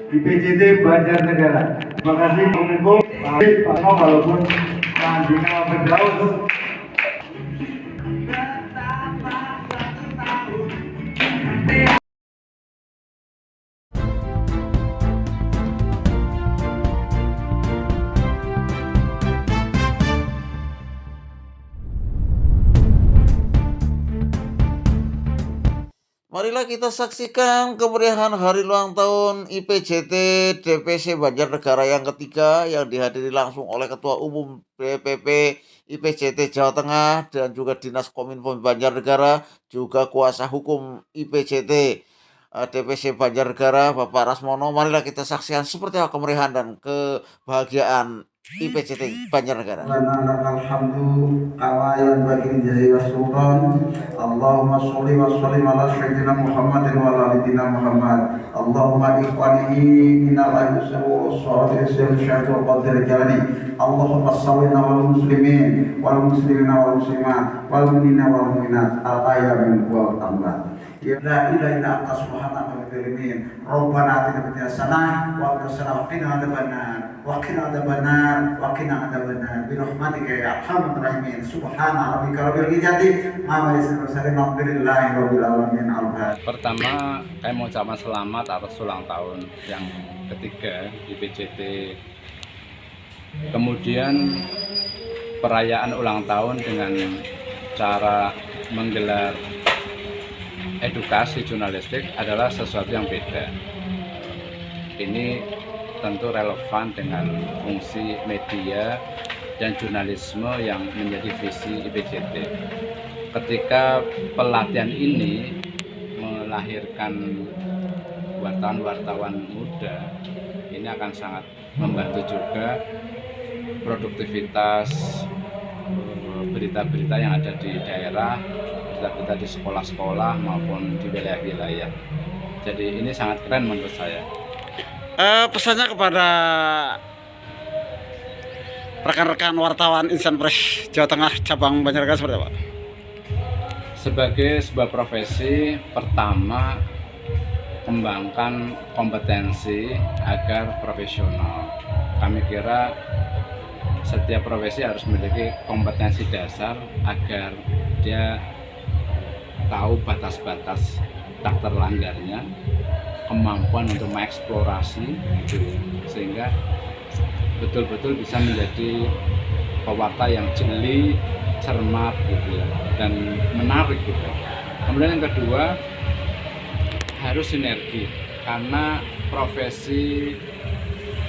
IPCT Banjarnegara. Terima kasih Kominfo, Pak Noh, walaupun landingnya berdaun. Marilah kita saksikan kemeriahan hari ulang tahun IPCT DPC Banjarnegara yang ketiga yang dihadiri langsung oleh Ketua Umum DPP IPCT Jawa Tengah dan juga Dinas Kominfo Banjarnegara, juga kuasa hukum IPCT DPC Banjarnegara Bapak Rasmono. Marilah kita saksikan seperti apa kemeriahan dan kebahagiaan IPCT Banjarnegara. Alhamdulillah kawayan bagi jadi Sultan. Allahumma sholli wa sallim ala sayyidina Muhammadin wa ala sayyidina Muhammad. Allahumma ikhwani minal ayyusu salatu syaitu qadir jalani. Allahumma sallina wal muslimin wal muslimina wal muslimat wal mu'minina wal mu'minat al-ayyamin wal amwat. Ya la ilaha illa anta subhanaka wa bihamdika rabbana atina fid dunya hasanah wa qina adzabannar wa qina adzabannar wa qina adzabannar bi rahmatika ya arhamar rahimin. Subhana rabbika rabbil izzati amma yasifun alhamdulillahi rabbil alamin. Pertama, saya mau ucapkan selamat atas ulang tahun yang ketiga di PCT. Kemudian perayaan ulang tahun dengan cara menggelar edukasi jurnalistik adalah sesuatu yang beda. Ini tentu relevan dengan fungsi media dan jurnalisme yang menjadi visi IPCT. Ketika pelatihan ini melahirkan wartawan-wartawan muda, ini akan sangat membantu juga produktivitas berita-berita yang ada di daerah, berita-berita di sekolah-sekolah maupun di wilayah-wilayah. Jadi ini sangat keren menurut saya. Pesannya kepada rekan-rekan wartawan Insan Press Jawa Tengah cabang Banjarnegara seperti apa? Sebagai sebuah profesi, pertama kembangkan kompetensi agar profesional. Kami kira setiap profesi harus memiliki kompetensi dasar agar dia tahu batas-batas tak terlanggarnya, kemampuan untuk mengeksplorasi gitu, sehingga betul-betul bisa menjadi pewarta yang jeli, cermat gitu ya, dan menarik gitu. Kemudian yang kedua, harus sinergi, karena profesi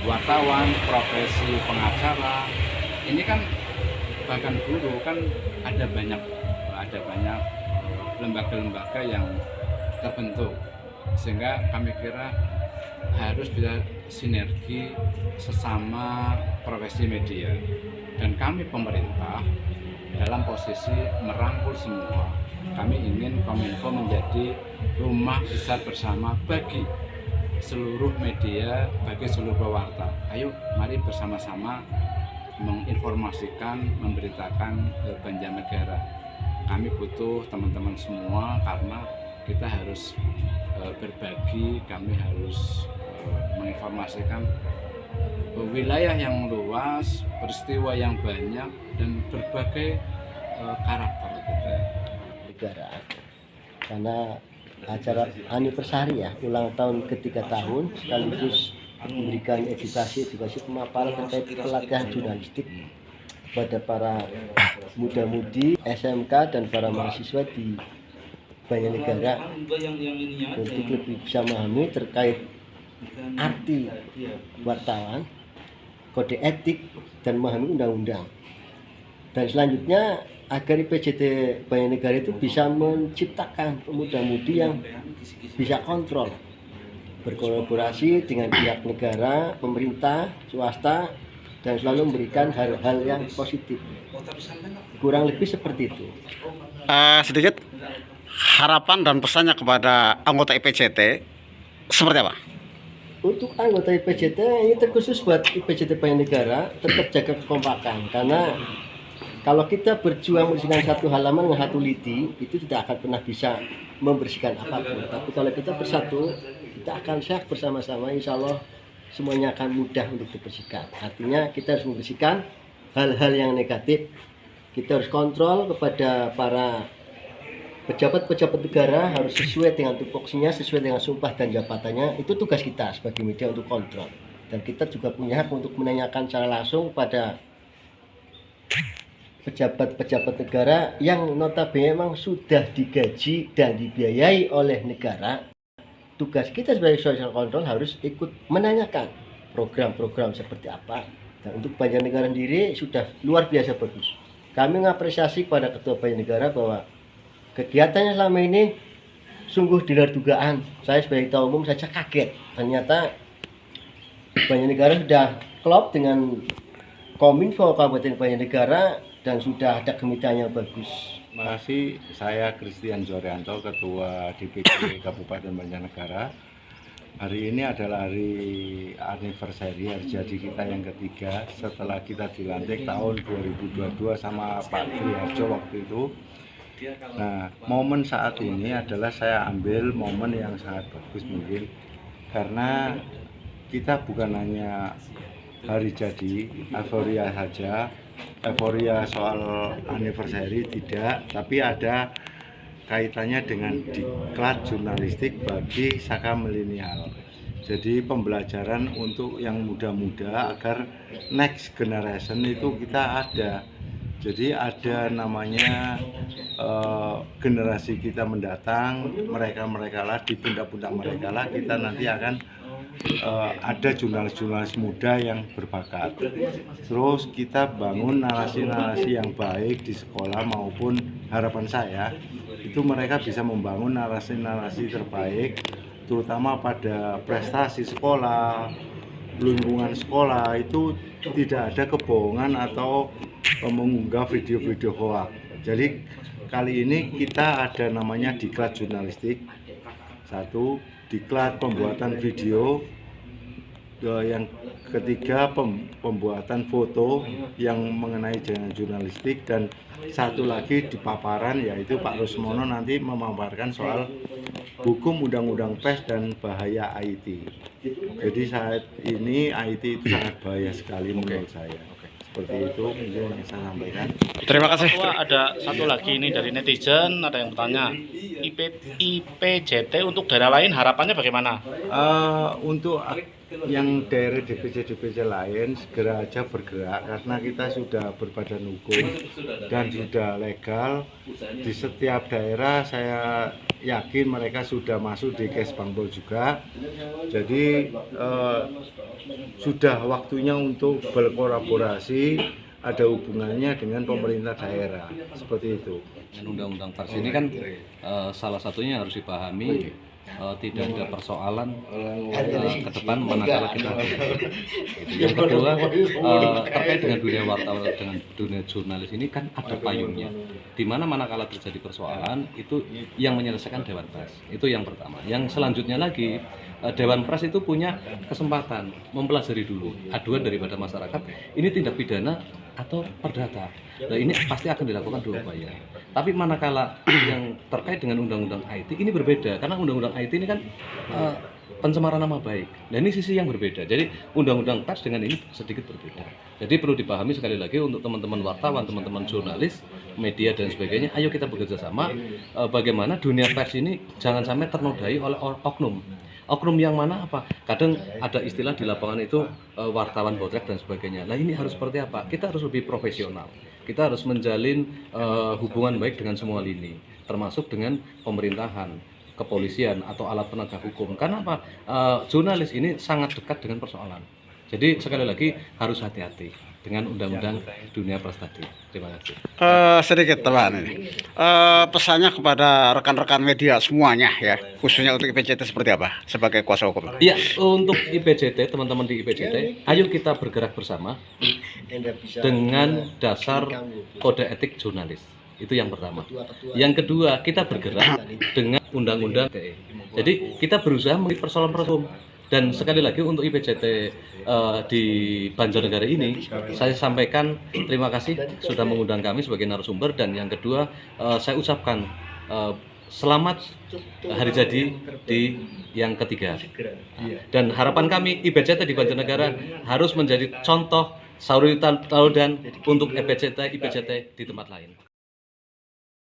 wartawan, profesi pengacara ini kan, bahkan guru kan ada banyak lembaga-lembaga yang terbentuk, sehingga kami kira harus bisa sinergi sesama profesi media, dan kami pemerintah dalam posisi merangkul semua. Kami ingin Kominfo menjadi rumah besar bersama bagi seluruh media, bagi seluruh pewarta. Ayo mari bersama-sama menginformasikan, memberitakan Banjarnegara. Kami butuh teman-teman semua karena kita harus berbagi, kami harus menginformasikan wilayah yang luas, peristiwa yang banyak, dan berbagai karakter gitu. Negara, karena acara anniversary ya, ulang tahun ketiga tahun, sekaligus memberikan edukasi pemaparan terkait pelatihan jurnalistik pada para muda-mudi SMK dan para mahasiswa di Banjarnegara untuk lebih bisa memahami terkait arti wartawan, kode etik, dan memahami undang-undang. Dan selanjutnya agar IPCT Banjarnegara itu bisa menciptakan pemuda-mudi yang bisa kontrol, berkolaborasi dengan pihak negara, pemerintah, swasta, dan selalu memberikan hal-hal yang positif. Kurang lebih seperti itu. Sedikit harapan dan pesannya kepada anggota IPCT seperti apa? Untuk anggota IPCT ini terkhusus buat IPCT Banjarnegara, tetap jaga kekompakan, karena kalau kita berjuang membersihkan satu halaman dengan satu lidi, itu tidak akan pernah bisa membersihkan apapun. Tapi kalau kita bersatu, kita akan sehat bersama-sama, insya Allah semuanya akan mudah untuk dibersihkan. Artinya kita harus membersihkan hal-hal yang negatif. Kita harus kontrol kepada para pejabat-pejabat negara, harus sesuai dengan tupoksinya, sesuai dengan sumpah dan jabatannya. Itu tugas kita sebagai media untuk kontrol. Dan kita juga punya hak untuk menanyakan secara langsung pada pejabat-pejabat negara yang notabene memang sudah digaji dan dibiayai oleh negara. Tugas kita sebagai social control harus ikut menanyakan program-program seperti apa. Dan untuk Banjarnegara sendiri sudah luar biasa bagus. Kami mengapresiasi pada Ketua Banjarnegara bahwa kegiatannya selama ini sungguh di luar dugaan. Saya sebagai ketua umum saja kaget. Ternyata Banjarnegara sudah klop dengan Kominfo Kabupaten Banjarnegara dan sudah ada kemitraan yang bagus. Terima kasih, saya Christian Jorianto, Ketua DPP Kabupaten Banjarnegara. Hari ini adalah hari anniversary, hari jadi kita yang ketiga setelah kita dilantik tahun 2022 sama Pak Triharjo waktu itu. Nah, momen saat ini adalah saya ambil momen yang sangat bagus mungkin karena kita bukan hanya hari jadi euforia saja, euforia soal anniversary tidak, tapi ada kaitannya dengan diklat jurnalistik bagi Saka milenial. Jadi pembelajaran untuk yang muda-muda agar next generation itu kita ada. Jadi ada namanya generasi kita mendatang, mereka lah di pundak-pundak mereka lah kita nanti akan ada jurnalis-jurnalis muda yang berbakat. Terus kita bangun narasi-narasi yang baik di sekolah maupun harapan saya itu mereka bisa membangun narasi-narasi terbaik terutama pada prestasi sekolah, lingkungan sekolah itu tidak ada kebohongan atau mengunggah video-video hoax. Jadi kali ini kita ada namanya diklat jurnalistik. Satu, diklat pembuatan video. Yang ketiga, pembuatan foto yang mengenai jalan jurnalistik. Dan satu lagi di paparan yaitu Pak Rusmono nanti memaparkan soal hukum undang-undang pers dan bahaya IT. Jadi saat ini IT itu sangat bahaya sekali menurut saya. Seperti itu mungkin yang saya sampaikan. Terima kasih. Wah, ada satu lagi ini dari netizen, ada yang bertanya, IPJT untuk daerah lain harapannya bagaimana? Untuk yang daerah DPC lain segera aja bergerak karena kita sudah berbadan hukum dan sudah legal di setiap daerah. Saya yakin mereka sudah masuk di Kesbangpol juga. Jadi sudah waktunya untuk berkolaborasi, ada hubungannya dengan pemerintah daerah seperti itu. Undang-undang pers ini kan salah satunya harus dipahami tidak ada persoalan ke depan manakala kita yang kedua terkait dengan dunia wartawan, dengan dunia jurnalis ini kan ada payungnya, di mana manakala terjadi persoalan itu yang menyelesaikan Dewan Pers, itu yang pertama. Yang selanjutnya lagi, Dewan Pers itu punya kesempatan mempelajari dulu aduan daripada masyarakat ini tindak pidana atau perdata. Nah, ini pasti akan dilakukan dua upaya. Tapi manakala yang terkait dengan undang-undang IT ini berbeda, karena undang-undang IT ini kan pencemaran nama baik. Nah, ini sisi yang berbeda. Jadi undang-undang pers dengan ini sedikit berbeda. Jadi perlu dipahami sekali lagi untuk teman-teman wartawan, teman-teman jurnalis, media dan sebagainya. Ayo kita bekerja sama bagaimana dunia pers ini jangan sampai ternodai oleh oknum. Oknum yang mana apa? Kadang ada istilah di lapangan itu wartawan botrek dan sebagainya. Nah, ini harus seperti apa? Kita harus lebih profesional. Kita harus menjalin hubungan baik dengan semua lini, termasuk dengan pemerintahan, kepolisian atau alat penegak hukum. Karena apa? Jurnalis ini sangat dekat dengan persoalan. Jadi sekali lagi harus hati-hati dengan undang-undang dunia pers tadi. Terima kasih. Sedikit teman ini. Pesannya kepada rekan-rekan media semuanya ya, khususnya untuk IPJT seperti apa sebagai kuasa hukum? Iya, untuk IPJT, teman-teman di IPJT, ayo kita bergerak bersama dengan dasar kode etik jurnalis. Itu yang pertama. Yang kedua, kita bergerak dengan undang-undang ITE. Jadi kita berusaha mengenai persoalan-persoalan. Dan sekali lagi untuk IPJT di Banjarnegara ini, saya sampaikan terima kasih sudah mengundang kami sebagai narasumber. Dan yang kedua, saya ucapkan selamat hari jadi di yang ketiga. Dan harapan kami IPCT di Banjarnegara harus menjadi contoh suri tauladan untuk IPCT di tempat lain.